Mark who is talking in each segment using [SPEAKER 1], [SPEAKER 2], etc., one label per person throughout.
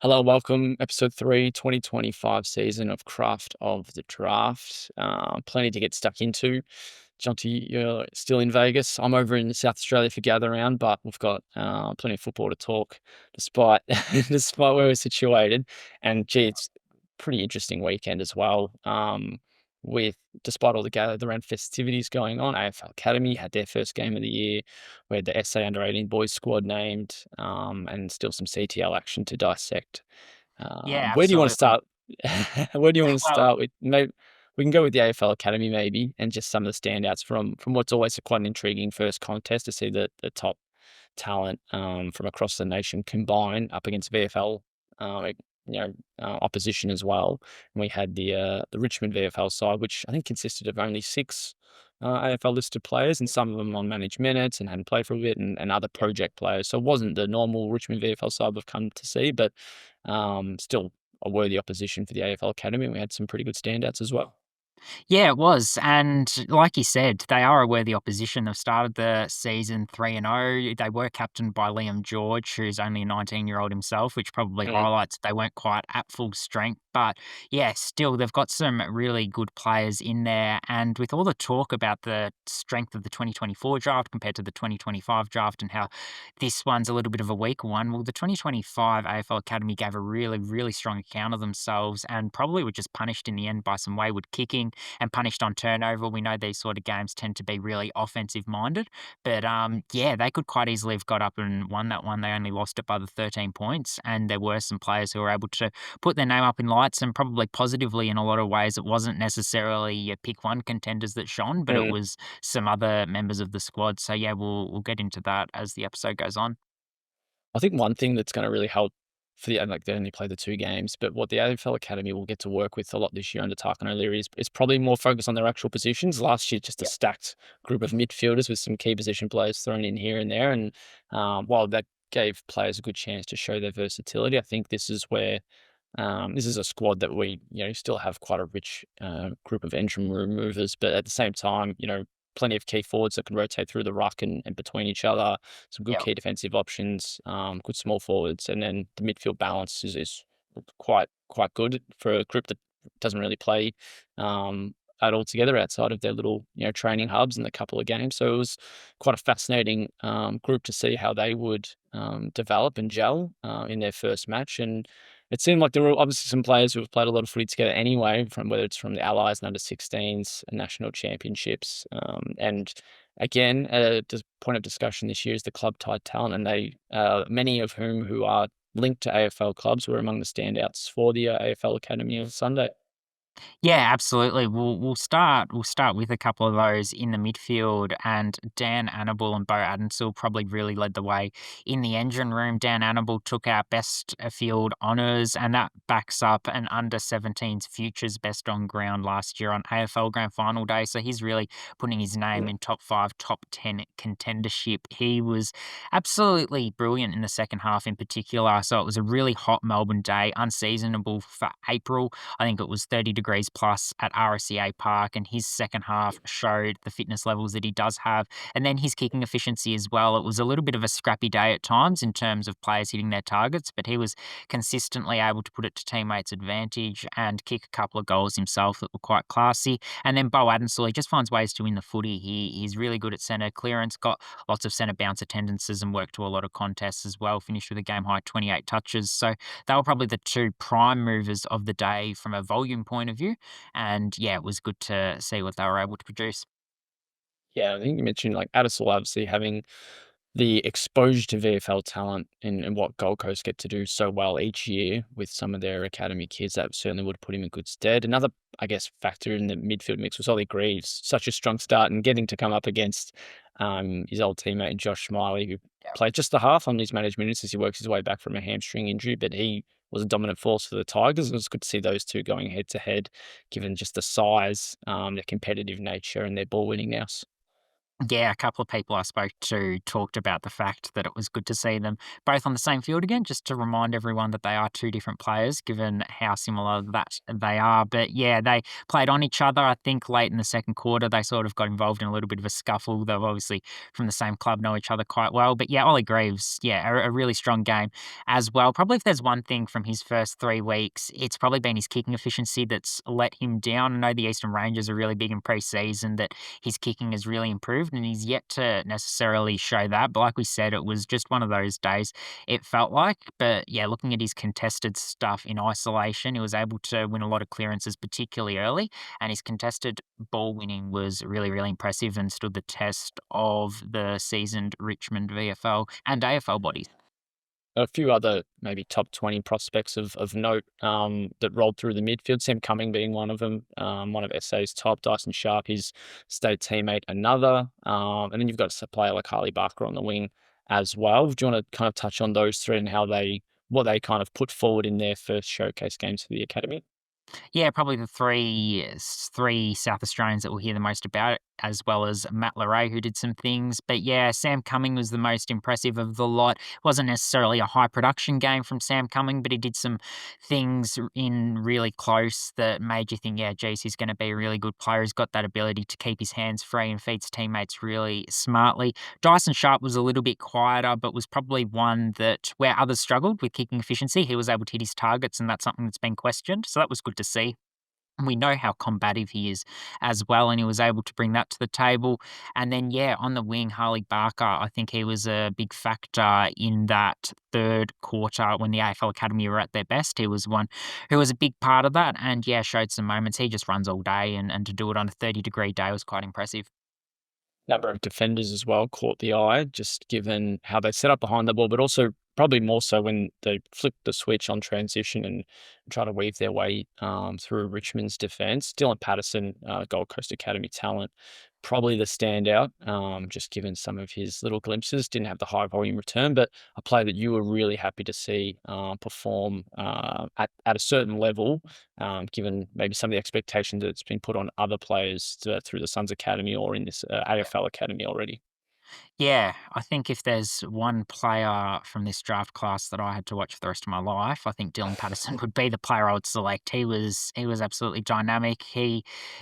[SPEAKER 1] Hello, welcome. Episode 3, 2025 season of Craft of the Draft. Plenty to get stuck into. Jonty, you're still in Vegas. I'm over in South Australia for Gather Round, but we've got plenty of football to talk despite despite where we're situated. And gee, it's a pretty interesting weekend as well. With despite all the Gather Round festivities going on, AFL Academy had their first game of the year. We had the SA Under 18 boys squad named, and still some CTL action to dissect.
[SPEAKER 2] Yeah,
[SPEAKER 1] Where do you want to
[SPEAKER 2] absolutely.
[SPEAKER 1] start? Where do you want to
[SPEAKER 2] Well,
[SPEAKER 1] start with? Maybe we can go with the AFL Academy maybe, and just some of the standouts from what's always a quite an intriguing first contest to see the top talent from across the nation combine up against VFL, opposition as well. And we had the Richmond VFL side, which I think consisted of only six AFL listed players, and some of them on managed minutes and hadn't played for a bit, and other
[SPEAKER 2] yeah.
[SPEAKER 1] project players. So it wasn't the normal Richmond VFL side we've come to see, but still a worthy opposition for the AFL Academy. And we had some pretty good standouts as well.
[SPEAKER 2] Yeah, it was, and like you said, they are a worthy opposition. They've started the season 3-0. They were captained by Liam George, who's only a 19-year-old himself, which probably
[SPEAKER 1] Mm,
[SPEAKER 2] highlights they weren't quite at full strength. But yeah, still, they've got some really good players in there. And with all the talk about the strength of the 2024 draft compared to the 2025 draft and how this one's a little bit of a weaker one, well, the 2025 AFL Academy gave a really, really strong account of themselves and probably were just punished in the end by some wayward kicking and punished on turnover. We know these sort of games tend to be really offensive minded, but yeah, they could quite easily have got up and won that one. They only lost it by the 13 points, and there were some players who were able to put their name up in lights and probably positively in a lot of ways. It wasn't necessarily your pick one contenders that shone, but it
[SPEAKER 1] mm.
[SPEAKER 2] was some other members of the squad. So yeah, we'll get into that as the episode goes on.
[SPEAKER 1] I think one thing that's going to really help for the, and like they only play the two games, but what the AFL Academy will get to work with a lot this year under Tarkin O'Leary is probably more focused on their actual positions. Last year, just a stacked group of midfielders with some key position players thrown in here and there. And while that gave players a good chance to show their versatility, I think this is where this is a squad that we, still have quite a rich group of engine room movers, but at the same time, plenty of key forwards that can rotate through the ruck and between each other. Some good
[SPEAKER 2] Yeah.
[SPEAKER 1] key defensive options, good small forwards, and then the midfield balance is quite good for a group that doesn't really play at all together outside of their little training hubs and a couple of games. So it was quite a fascinating group to see how they would develop and gel in their first match. And it seemed like there were obviously some players who have played a lot of footy together anyway, from whether it's from the Allies and under-16s and national championships. And again, point of discussion this year is the club tied talent, and they many of who are linked to AFL clubs were among the standouts for the AFL Academy on Sunday.
[SPEAKER 2] Yeah, absolutely. We'll start with a couple of those in the midfield, and Dan Annable and Bo Adensil probably really led the way in the engine room. Dan Annable took our best field honours, and that backs up an under 17s futures best on ground last year on AFL Grand Final day. So he's really putting his name in top five, top 10 contendership. He was absolutely brilliant in the second half in particular. So it was a really hot Melbourne day, unseasonable for April. I think it was 30 degrees plus at RSCA Park, and his second half showed the fitness levels that he does have. And then his kicking efficiency as well. It was a little bit of a scrappy day at times in terms of players hitting their targets, but he was consistently able to put it to teammates' advantage and kick a couple of goals himself that were quite classy. And then Bo Adensil, he just finds ways to win the footy. He's really good at centre clearance, got lots of centre bounce attendances, and worked to a lot of contests as well. Finished with a game high 28 touches. So they were probably the two prime movers of the day from a volume point of view. And yeah, it was good to see what they were able to produce.
[SPEAKER 1] Yeah, I think you mentioned like Addisel obviously having the exposure to VFL talent and what Gold Coast get to do so well each year with some of their academy kids, that certainly would put him in good stead. Another, I guess, factor in the midfield mix was Ollie Greaves. Such a strong start and getting to come up against his old teammate Josh Smiley, who played just the half on his managed minutes as he works his way back from a hamstring injury, but he was a dominant force for the Tigers. It was good to see those two going head to head, given just the size, their competitive nature, and their ball winning nous.
[SPEAKER 2] Yeah, a couple of people I spoke to talked about the fact that it was good to see them both on the same field again, just to remind everyone that they are two different players, given how similar that they are. But yeah, they played on each other. I think late in the second quarter, they sort of got involved in a little bit of a scuffle. They're obviously from the same club, know each other quite well. But yeah, Ollie Greaves, yeah, a really strong game as well. Probably if there's one thing from his first 3 weeks, it's probably been his kicking efficiency that's let him down. I know the Eastern Rangers are really big in pre-season that his kicking has really improved and he's yet to necessarily show that. But like we said, it was just one of those days it felt like. But yeah, looking at his contested stuff in isolation, he was able to win a lot of clearances, particularly early. And his contested ball winning was really, really impressive and stood the test of the seasoned Richmond VFL and AFL bodies.
[SPEAKER 1] A few other maybe top 20 prospects of note that rolled through the midfield, Sam Cumming being one of them, one of SA's top, Dyson Sharp, his state teammate, another. And then you've got a player like Harley Barker on the wing as well. Do you want to kind of touch on those three and what they kind of put forward in their first showcase games for the academy?
[SPEAKER 2] Yeah, probably the three South Australians that we'll hear the most about, as well as Matt Larray, who did some things. But yeah, Sam Cumming was the most impressive of the lot. Wasn't necessarily a high production game from Sam Cumming, but he did some things in really close that made you think, yeah, geez, he's going to be a really good player. He's got that ability to keep his hands free and feeds teammates really smartly. Dyson Sharp was a little bit quieter, but was probably one that where others struggled with kicking efficiency, he was able to hit his targets, and that's something that's been questioned. So that was good to see. We know how combative he is as well, and he was able to bring that to the table. And then, yeah, on the wing, Harley Barker, I think he was a big factor in that third quarter when the AFL Academy were at their best. He was one who was a big part of that, and yeah, showed some moments. He just runs all day, and to do it on a 30-degree day was quite impressive.
[SPEAKER 1] Number of defenders as well caught the eye, just given how they set up behind the ball, but also probably more so when they flipped the switch on transition and try to weave their way through Richmond's defence. Dylan Patterson, Gold Coast Academy talent, probably the standout, just given some of his little glimpses. Didn't have the high volume return, but a player that you were really happy to see perform at a certain level, given maybe some of the expectations that's been put on other players through the Suns Academy or in this AFL Academy already.
[SPEAKER 2] Yeah, I think if there's one player from this draft class that I had to watch for the rest of my life, I think Dylan Patterson would be the player I would select. He was absolutely dynamic.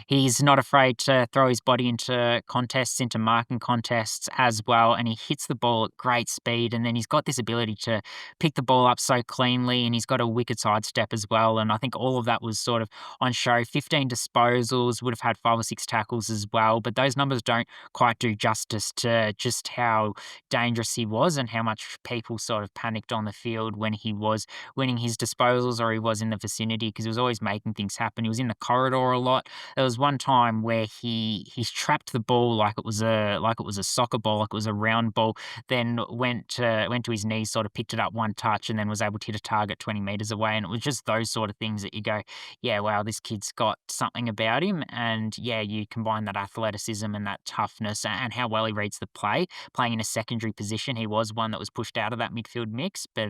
[SPEAKER 2] He's not afraid to throw his body into contests, into marking contests as well, and he hits the ball at great speed. And then he's got this ability to pick the ball up so cleanly, and he's got a wicked sidestep as well. And I think all of that was sort of on show. 15 disposals, would have had 5 or 6 tackles as well, but those numbers don't quite do justice to just how dangerous he was and how much people sort of panicked on the field when he was winning his disposals or he was in the vicinity because he was always making things happen. He was in the corridor a lot. There was one time where he's trapped the ball like it was a soccer ball, like it was a round ball, then went to his knees, sort of picked it up one touch, and then was able to hit a target 20 meters away. And it was just those sort of things that you go, yeah, wow, this kid's got something about him. And yeah, you combine that athleticism and that toughness and how well he reads the play, playing in a secondary position. He was one that was pushed out of that midfield mix, but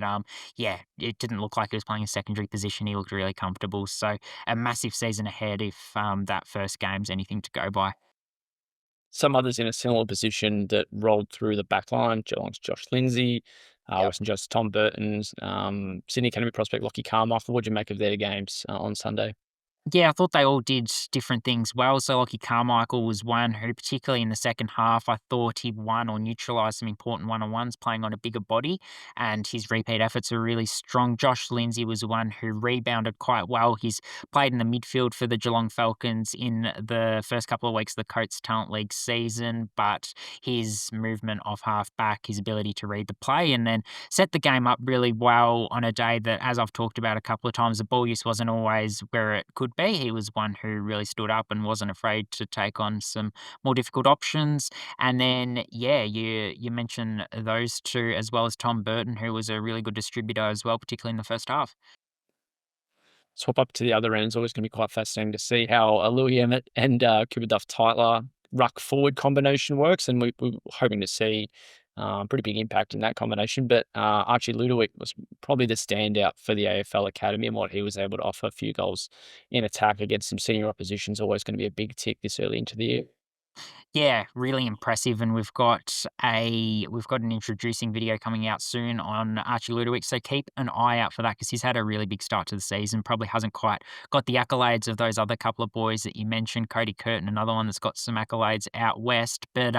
[SPEAKER 2] yeah, it didn't look like he was playing a secondary position. He looked really comfortable. So a massive season ahead if that first game's anything to go by.
[SPEAKER 1] Some others in a similar position that rolled through the back line, Geelong's Josh Lindsay, Western Just Tom Burton's, Sydney Academy prospect Lockie Carmichael. What do you make of their games on Sunday?
[SPEAKER 2] Yeah, I thought they all did different things well. So Lockie Carmichael was one who, particularly in the second half, I thought he won or neutralised some important one-on-ones playing on a bigger body, and his repeat efforts are really strong. Josh Lindsay was one who rebounded quite well. He's played in the midfield for the Geelong Falcons in the first couple of weeks of the Coates Talent League season, but his movement off half back, his ability to read the play, and then set the game up really well on a day that, as I've talked about a couple of times, the ball use wasn't always where it could be. He was one who really stood up and wasn't afraid to take on some more difficult options. And then, yeah, you mentioned those two as well as Tom Burton, who was a really good distributor as well, particularly in the first half.
[SPEAKER 1] Swap up to the other end. It's always going to be quite fascinating to see how Louis Emmett and Cooper Duff Tyler ruck forward combination works. And we're hoping to see pretty big impact in that combination. But Archie Ludowick was probably the standout for the AFL Academy and what he was able to offer. A few goals in attack against some senior opposition is always going to be a big tick this early into the year.
[SPEAKER 2] Yeah, really impressive, and we've got an introducing video coming out soon on Archie Ludovic, so keep an eye out for that because he's had a really big start to the season. Probably hasn't quite got the accolades of those other couple of boys that you mentioned. Cody Curtin, another one that's got some accolades out west, but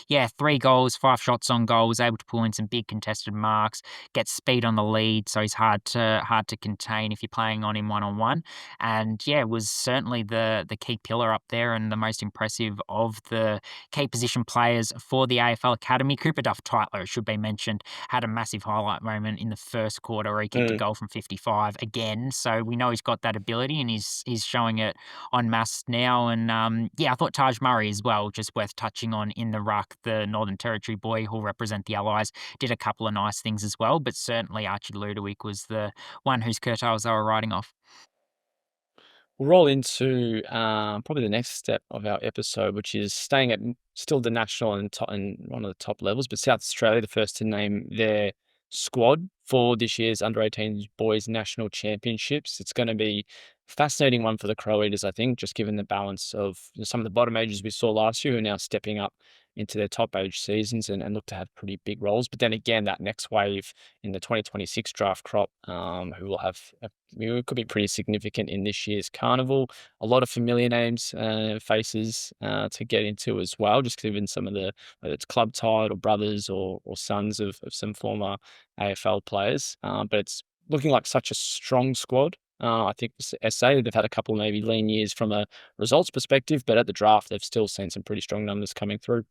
[SPEAKER 2] yeah, 3 goals, 5 shots on goal, was able to pull in some big contested marks, get speed on the lead, so he's hard to contain if you're playing on him one on one. And yeah, was certainly the key pillar up there and the most impressive of the key position players for the AFL Academy. Cooper Duff-Tytler, it should be mentioned, had a massive highlight moment in the first quarter where he kicked a
[SPEAKER 1] Mm.
[SPEAKER 2] goal from 55 again. So we know he's got that ability and he's showing it en masse now. And yeah, I thought Taj Murray as well, just worth touching on in the ruck, the Northern Territory boy who'll represent the Allies, did a couple of nice things as well. But certainly Archie Ludovic was the one whose curtails they were riding off.
[SPEAKER 1] We'll roll into probably the next step of our episode, which is staying at still the national and one of the top levels, but South Australia, the first to name their squad for this year's under 18 boys national championships. It's going to be a fascinating one for the Crow Eaters, I think, just given the balance of some of the bottom ages we saw last year who are now stepping up into their top age seasons and look to have pretty big roles. But then again, that next wave in the 2026 draft crop, who will have it could be pretty significant in this year's carnival. A lot of familiar names, faces to get into as well, just given some of the, whether it's club tied or brothers or sons of some former AFL players. But it's looking like such a strong squad. I think SA, they've had a couple maybe lean years from a results perspective, but at the draft, they've still seen some pretty strong numbers coming through.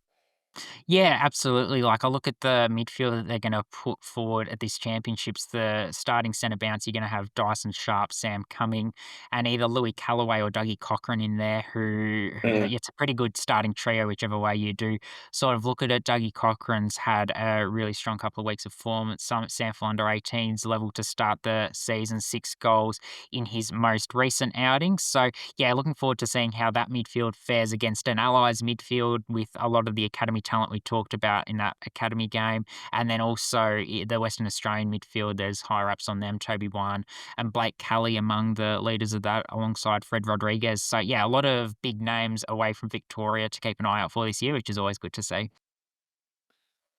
[SPEAKER 2] Yeah, absolutely. Like I look at the midfield that they're going to put forward at this championships. The starting centre bounce, you're going to have Dyson Sharp, Sam Cumming, and either Louis Callaway or Dougie Cochran in there. Who
[SPEAKER 1] Mm.
[SPEAKER 2] it's a pretty good starting trio, whichever way you do sort of look at it. Dougie Cochran's had a really strong couple of weeks of form at some Sample under 18s level to start the season. 6 goals in his most recent outing. So yeah, looking forward to seeing how that midfield fares against an Allies midfield with a lot of the academy talent we talked about in that academy game. And then also the Western Australian midfield, there's higher ups on them, Toby Wan and Blake Kelly among the leaders of that, alongside Fred Rodriguez. So yeah, a lot of big names away from Victoria to keep an eye out for this year, which is always good to see.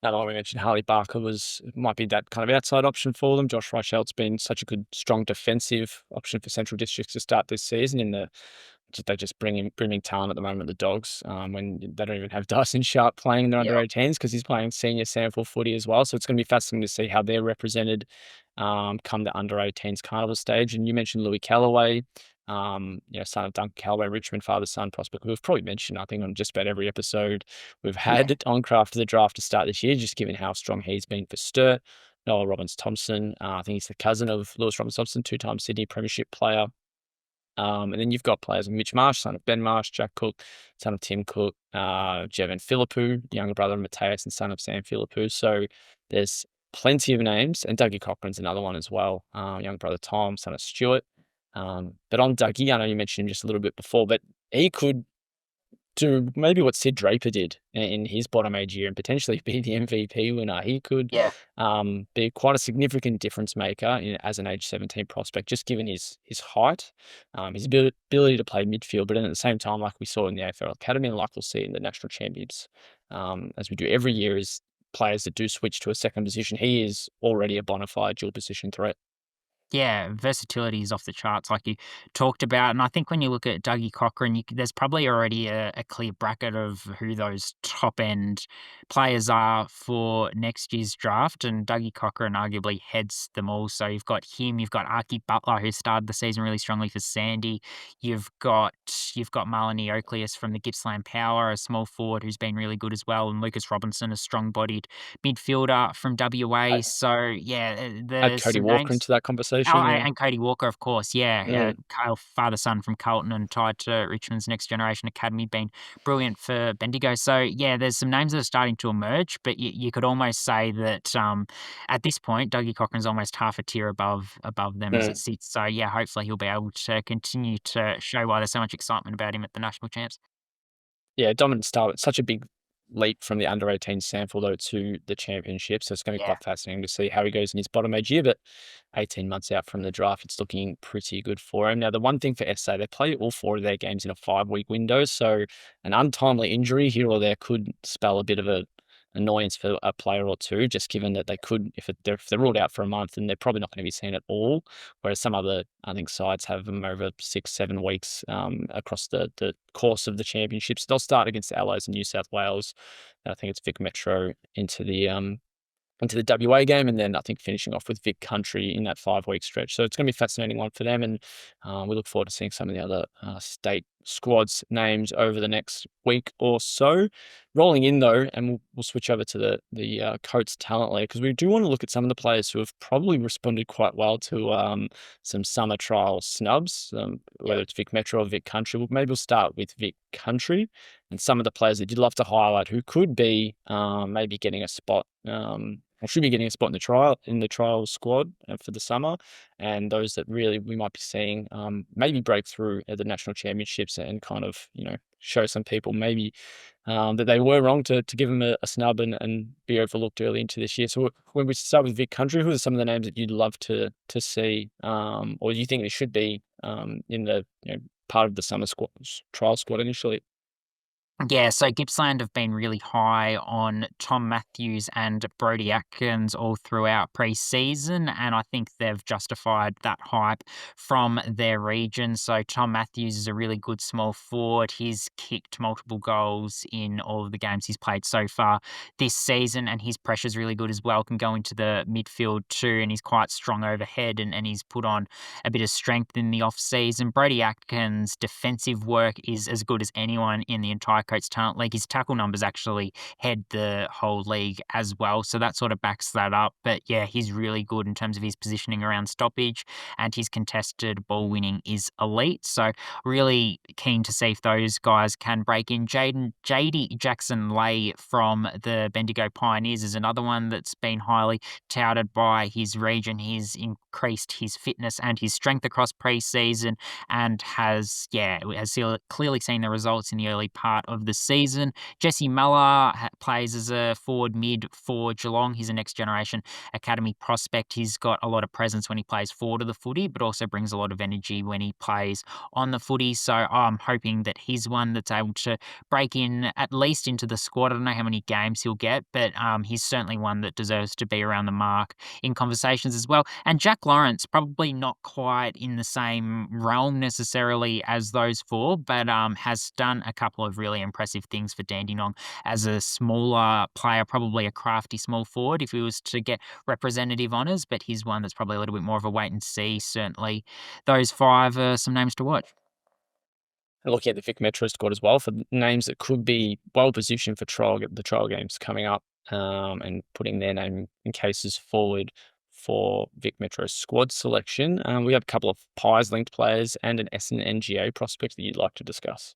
[SPEAKER 1] Now, like we mentioned, Harley Barker might be that kind of outside option for them. Josh Reichelt's been such a good, strong defensive option for Central Districts to start this season. They just bringing talent at the moment. The Dogs, when they don't even have Dyson Sharp playing in their under
[SPEAKER 2] Yeah.
[SPEAKER 1] 18s because he's playing senior sample footy as well. So it's going to be fascinating to see how they're represented come the under 18s carnival stage. And you mentioned Louis Callaway. Son of Duncan Callaway, Richmond father-son prospect. We've probably mentioned, I think, on just about every episode we've
[SPEAKER 2] Yeah.
[SPEAKER 1] had on Craft of the Draft to start this year, just given how strong he's been for Sturt. Noah Robbins Thompson, I think he's the cousin of Lewis Robbins Thompson, two-time Sydney Premiership player. And then you've got players like Mitch Marsh, son of Ben Marsh, Jack Cook, son of Tim Cook, Jevon Philippou, younger brother of Mateus and son of Sam Philippou. So there's plenty of names, and Dougie Cochran's another one as well. Younger brother Tom, son of Stuart. But on Dougie, I know you mentioned him just a little bit before, but he could do maybe what Sid Draper did in his bottom age year and potentially be the MVP winner. He could
[SPEAKER 2] Yeah.
[SPEAKER 1] be quite a significant difference maker as an age 17 prospect, just given his height, his ability to play midfield, but then at the same time, like we saw in the AFL Academy and like we'll see in the national champions, as we do every year, is players that do switch to a second position. He is already a bona fide dual position threat.
[SPEAKER 2] Yeah, versatility is off the charts, like you talked about. And I think when you look at Dougie Cochran, there's probably already a clear bracket of who those top end players are for next year's draft. And Dougie Cochran arguably heads them all. So you've got him, you've got Archie Butler, who started the season really strongly for Sandy. You've got you've got Marlon Oakleus from the Gippsland Power, a small forward who's been really good as well, and Lucas Robinson, a strong bodied midfielder from WA.
[SPEAKER 1] I
[SPEAKER 2] So yeah,
[SPEAKER 1] add
[SPEAKER 2] there's
[SPEAKER 1] Cody
[SPEAKER 2] some
[SPEAKER 1] Walker
[SPEAKER 2] names.
[SPEAKER 1] into that
[SPEAKER 2] Oh,
[SPEAKER 1] conversation. Yeah.
[SPEAKER 2] and Cody Walker, of course, yeah,
[SPEAKER 1] Mm.
[SPEAKER 2] Kyle father-son from Carlton and tied to Richmond's Next Generation Academy, been brilliant for Bendigo. So, yeah, there's some names that are starting to emerge, but you could almost say that, at this point, Dougie Cochran's almost half a tier above them as it
[SPEAKER 1] Mm.
[SPEAKER 2] sits. So, yeah, hopefully he'll be able to continue to show why there's so much excitement about him at the national champs.
[SPEAKER 1] Yeah, dominant start. Such a big leap from the under-18 sample, though, to the championship. So it's going to be
[SPEAKER 2] Yeah.
[SPEAKER 1] quite fascinating to see how he goes in his bottom age year. But 18 months out from the draft, it's looking pretty good for him. Now, the one thing for SA, they play all 4 of their games in a 5-week window. So an untimely injury here or there could spell a bit of a annoyance for a player or two, just given that they could, if they're ruled out for a month, and they're probably not going to be seen at all. Whereas some other, I think, sides have them over 6-7 weeks across the course of the championships. They'll start against the Allies in New South Wales. I think it's Vic Metro into the WA game, and then I think finishing off with Vic Country in that 5-week stretch. So it's going to be a fascinating one for them, and we look forward to seeing some of the other state squads names over the next week or so. Rolling in though, and we'll switch over to the Coates talent layer, because we do want to look at some of the players who have probably responded quite well to some summer trial snubs, whether it's Vic Metro or Vic Country. Maybe we'll start with Vic Country and some of the players that you'd love to highlight who could be maybe getting a spot. Or should be getting a spot in the trial squad for the summer, and those that really we might be seeing maybe break through at the national championships and kind of show some people maybe that they were wrong to give them a snub and be overlooked early into this year. So when we start with Vic Country, who are some of the names that you'd love to see, or do you think they should be in the part of the summer squad trial squad initially?
[SPEAKER 2] Yeah, so Gippsland have been really high on Tom Matthews and Brodie Atkins all throughout pre-season, and I think they've justified that hype from their region. So Tom Matthews is a really good small forward. He's kicked multiple goals in all of the games he's played so far this season, and his pressure's really good as well. Can go into the midfield too, and he's quite strong overhead, and he's put on a bit of strength in the off-season. Brodie Atkins' defensive work is as good as anyone in the entire Coates Talent League. His tackle numbers actually head the whole league as well, so that sort of backs that up. But yeah, he's really good in terms of his positioning around stoppage, and his contested ball winning is elite. So really keen to see if those guys can break in. JD Jackson-Leigh from the Bendigo Pioneers is another one that's been highly touted by his region. He's increased his fitness and his strength across pre-season, and has clearly seen the results in the early part of the season. Jesse Muller plays as a forward mid for Geelong. He's a next generation academy prospect. He's got a lot of presence when he plays forward of the footy, but also brings a lot of energy when he plays on the footy. So I'm hoping that he's one that's able to break in at least into the squad. I don't know how many games he'll get, but he's certainly one that deserves to be around the mark in conversations as well. And Jack Lawrence, probably not quite in the same realm necessarily as those four, but has done a couple of really impressive things for Dandenong as a smaller player, probably a crafty small forward if he was to get representative honours, but he's one that's probably a little bit more of a wait and see. Certainly those five are some names to watch.
[SPEAKER 1] And looking at the Vic Metro squad as well for names that could be well positioned for the trial games coming up, and putting their name in cases forward for Vic Metro squad selection. We have a couple of Pies linked players and an SNNGA prospect that you'd like to discuss.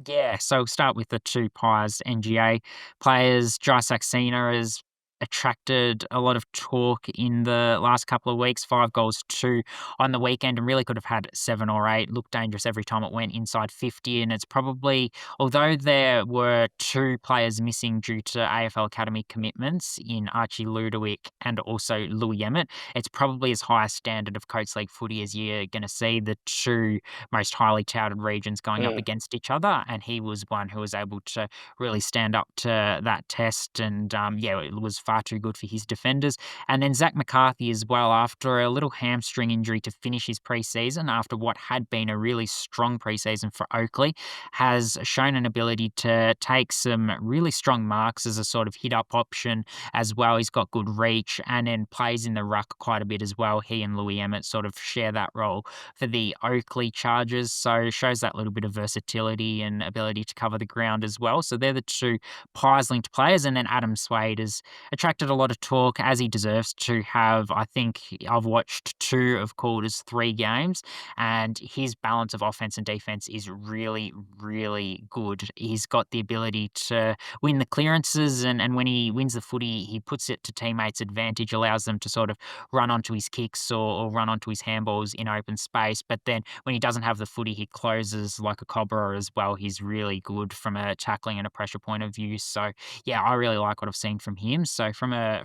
[SPEAKER 2] Yeah, so we'll start with the two Pies NGA players. Jai Saxena has attracted a lot of talk in the last couple of weeks. 5 goals, 2 on the weekend, and really could have had 7 or 8. Looked dangerous every time it went inside 50, and it's probably, although there were 2 players missing due to AFL Academy commitments in Archie Ludowick and also Louis Emmett, it's probably as high a standard of Coates League footy as you're going to see. The 2 most highly touted regions going up against each other, and he was one who was able to really stand up to that test, and it was far too good for his defenders. And then Zach McCarthy as well, after a little hamstring injury to finish his pre-season, after what had been a really strong pre-season for Oakley, has shown an ability to take some really strong marks as a sort of hit-up option as well. He's got good reach, and then plays in the ruck quite a bit as well. He and Louis Emmett sort of share that role for the Oakley Chargers, so shows that little bit of versatility and ability to cover the ground as well. So they're the 2 Pies linked players, and then Adam Swade has attracted a lot of talk, as he deserves to have. I think I've watched 2 of Calder's 3 games, and his balance of offense and defense is really, really good. He's got the ability to win the clearances, and when he wins the footy, he puts it to teammates' advantage, allows them to sort of run onto his kicks or run onto his handballs in open space. But then when he doesn't have the footy, he closes like a cobra as well. He's really good from a tackling and a pressure point of view. So yeah, I really like what I've seen from him. So from a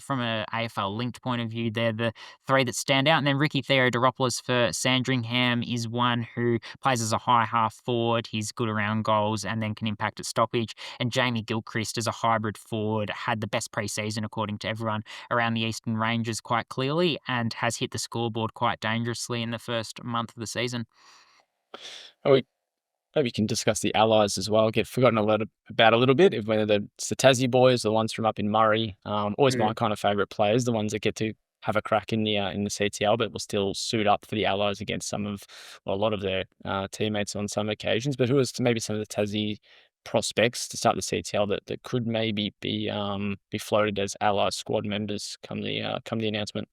[SPEAKER 2] AFL linked point of view, they're the 3 that stand out. And then Ricky Theodoropoulos for Sandringham is one who plays as a high half forward. He's good around goals and then can impact at stoppage. And Jamie Gilchrist as a hybrid forward had the best preseason according to everyone around the Eastern Ranges quite clearly, and has hit the scoreboard quite dangerously in the first month of the season.
[SPEAKER 1] Oh, maybe you can discuss the allies as well. Get forgotten about a little bit, whether it's the Tassie boys, the ones from up in Murray. Always my kind of favourite players, the ones that get to have a crack in the CTL, but will still suit up for the allies against a lot of their teammates on some occasions. But who is maybe some of the Tassie prospects to start the CTL that could maybe be floated as allies squad members come the announcement?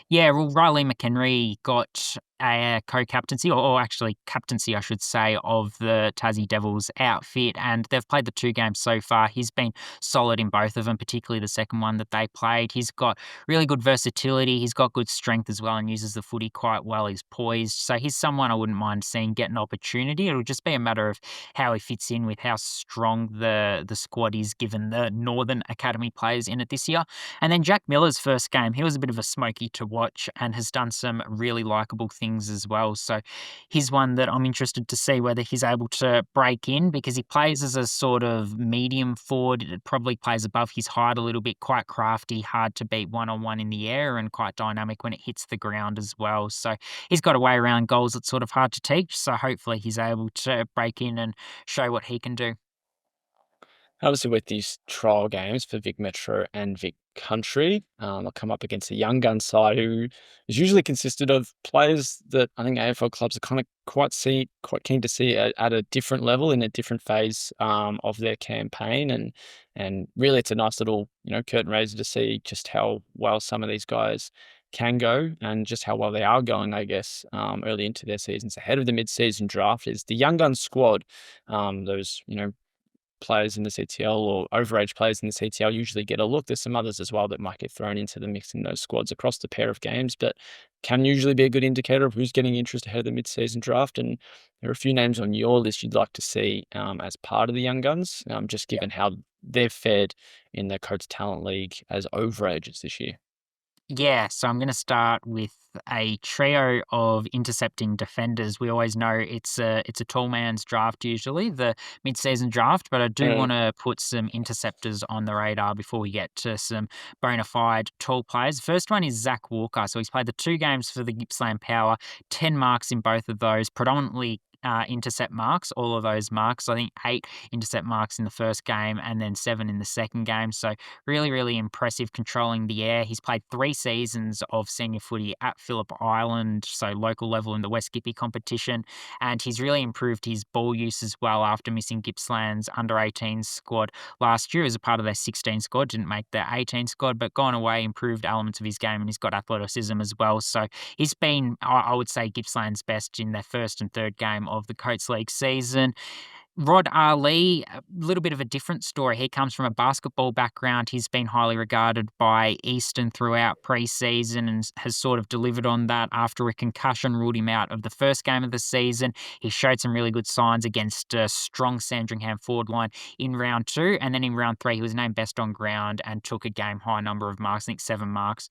[SPEAKER 2] Yeah, well, Riley McHenry got a co-captaincy, or actually captaincy, I should say, of the Tassie Devils outfit, and they've played the 2 games so far. He's been solid in both of them, particularly the second one that they played. He's got really good versatility. He's got good strength as well and uses the footy quite well. He's poised. So he's someone I wouldn't mind seeing get an opportunity. It'll just be a matter of how he fits in with how strong the squad is, given the Northern Academy players in it this year. And then Jack Miller's first game, he was a bit of a smoky to watch and has done some really likable things as well. So he's one that I'm interested to see whether he's able to break in, because he plays as a sort of medium forward. It probably plays above his height a little bit, quite crafty, hard to beat one-on-one in the air, and quite dynamic when it hits the ground as well. So he's got a way around goals that's sort of hard to teach. So hopefully he's able to break in and show what he can do.
[SPEAKER 1] Obviously, with these trial games for Vic Metro and Vic Country, I'll come up against a young gun side who is usually consisted of players that I think AFL clubs are kind of quite keen to see at a different level in a different phase of their campaign, and really it's a nice little curtain raiser to see just how well some of these guys can go and just how well they are going, I guess, early into their seasons ahead of the mid-season draft. Is the young gun squad, those players in the CTL or overage players in the CTL usually get a look. There's some others as well that might get thrown into the mix in those squads across the pair of games, but can usually be a good indicator of who's getting interest ahead of the mid-season draft. And there are a few names on your list you'd like to see as part of the Young Guns, just given how they've fared in the Coates Talent League as overagers this year.
[SPEAKER 2] Yeah, so I'm going to start with a trio of intercepting defenders. We always know it's a tall man's draft usually, the mid-season draft, but I do
[SPEAKER 1] Mm.
[SPEAKER 2] want to put some interceptors on the radar before we get to some bona fide tall players. First one is Zach Walker. So he's played the 2 games for the Gippsland Power, 10 marks in both of those, predominantly intercept marks, all of those marks. I think 8 intercept marks in the first game and then 7 in the second game. So really, really impressive controlling the air. He's played 3 seasons of senior footy at Phillip Island, so local level in the West Gippy competition, and he's really improved his ball use as well after missing Gippsland's under-18 squad last year as a part of their 16 squad. Didn't make their 18 squad, but gone away, improved elements of his game, and he's got athleticism as well. So he's been, I would say, Gippsland's best in their first and third game of the Coates League season. Rod Ali, a little bit of a different story. He comes from a basketball background. He's been highly regarded by Eastern throughout pre-season and has sort of delivered on that after a concussion ruled him out of the first game of the season. He showed some really good signs against a strong Sandringham forward line in round 2, and then in round 3 he was named best on ground and took a game-high number of marks, I think 7 marks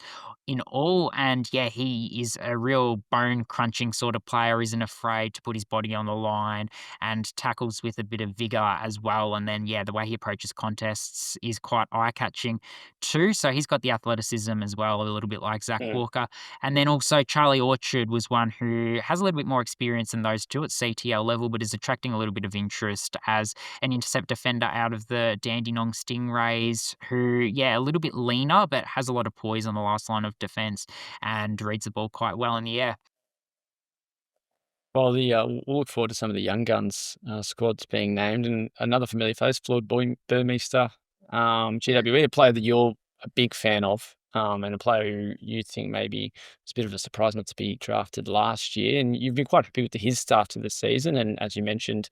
[SPEAKER 2] in all. And yeah, he is a real bone-crunching sort of player, isn't afraid to put his body on the line and tackles with a bit of vigor as well. And then, yeah, the way he approaches contests is quite eye-catching too. So he's got the athleticism as well, a little bit like Zach
[SPEAKER 1] Mm.
[SPEAKER 2] Walker. And then also Charlie Orchard was one who has a little bit more experience than those two at CTL level, but is attracting a little bit of interest as an intercept defender out of the Dandenong Stingrays, who, yeah, a little bit leaner, but has a lot of poise on the last line of defence and reads the ball quite well in the air.
[SPEAKER 1] Well, we'll look forward to some of the young guns squads being named, and another familiar face, Floyd Burmeister, GWE, a player that you're a big fan of, and a player who you think maybe it's a bit of a surprise not to be drafted last year. And you've been quite happy with his start to the season. And as you mentioned,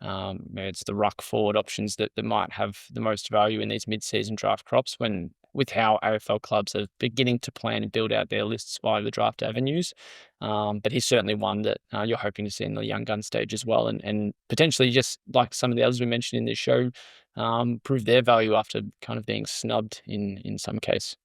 [SPEAKER 1] it's the ruck forward options that might have the most value in these mid-season draft crops when with how AFL clubs are beginning to plan and build out their lists via the draft avenues. But he's certainly one that you're hoping to see in the young gun stage as well, and potentially just like some of the others we mentioned in this show, prove their value after kind of being snubbed in some case.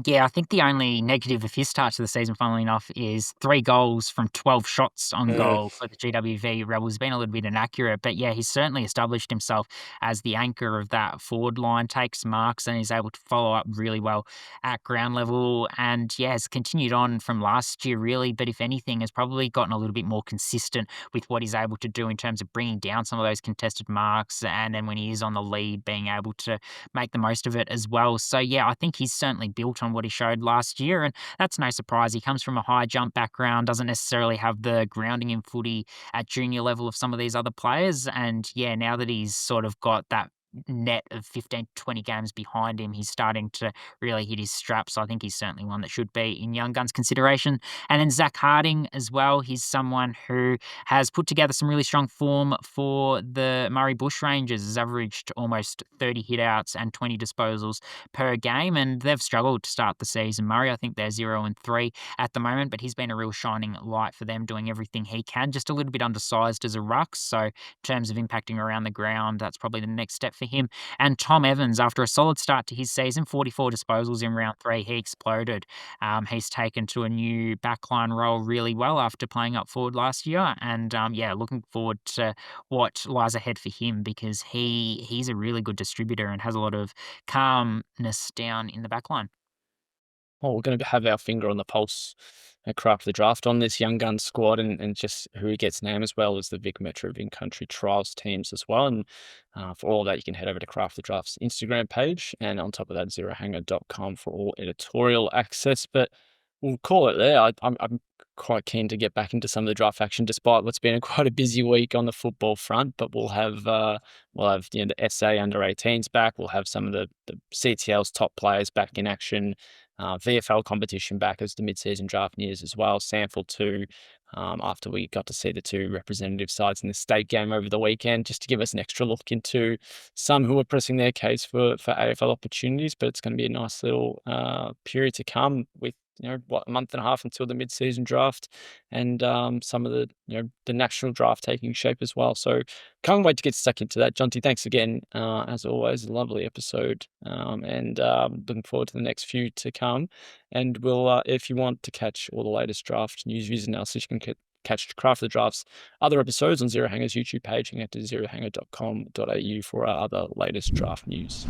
[SPEAKER 2] Yeah, I think the only negative of his start to the season, funnily enough, is 3 goals from 12 shots on
[SPEAKER 1] Mm.
[SPEAKER 2] goal for the GWV Rebels. Been a little bit inaccurate, but yeah, he's certainly established himself as the anchor of that forward line, takes marks, and is able to follow up really well at ground level. And yeah, has continued on from last year, really, but if anything, has probably gotten a little bit more consistent with what he's able to do in terms of bringing down some of those contested marks. And then when he is on the lead, being able to make the most of it as well. So yeah, I think he's certainly built on what he showed last year, and that's no surprise. He comes from a high jump background, doesn't necessarily have the grounding in footy at junior level of some of these other players. And yeah, now that he's sort of got that net of 15 to 20 games behind him, he's starting to really hit his straps. So I think he's certainly one that should be in young guns consideration. And then Zach Harding as well. He's someone who has put together some really strong form for the Murray Bushrangers, has averaged almost 30 hitouts and 20 disposals per game, and they've struggled to start the season. Murray, I think they're 0-3 at the moment, but he's been a real shining light for them, doing everything he can. Just a little bit undersized as a ruck, so in terms of impacting around the ground, that's probably the next step for him. And Tom Evans, after a solid start to his season, 44 disposals in round 3, he exploded. He's taken to a new backline role really well after playing up forward last year, and yeah, looking forward to what lies ahead for him because he's a really good distributor and has a lot of calmness down in the back line.
[SPEAKER 1] Well, we're going to have our finger on the pulse and craft the draft on this young gun squad and just who gets named as well as the Vic Metro Vin Country Trials teams as well. And for all of that, you can head over to Craft the Draft's Instagram page. And on top of that, zerohanger.com for all editorial access. But we'll call it there. I'm quite keen to get back into some of the draft action despite what's been quite a busy week on the football front. But we'll have the SA under 18s back. We'll have some of the CTL's top players back in action. VFL competition back as the mid-season draft nears as well. Sample too, after we got to see the 2 representative sides in the state game over the weekend, just to give us an extra look into some who are pressing their case for AFL opportunities. But it's going to be a nice little period to come with a month and a half until the mid-season draft, and some of the national draft taking shape as well. So can't wait to get stuck into that. Jonty, thanks again. As always, a lovely episode, and looking forward to the next few to come. And we'll, if you want to catch all the latest draft news, views, and analysis, you can catch Craft the Draft's other episodes on Zero Hanger's YouTube page and head to zerohanger.com.au for our other latest draft news.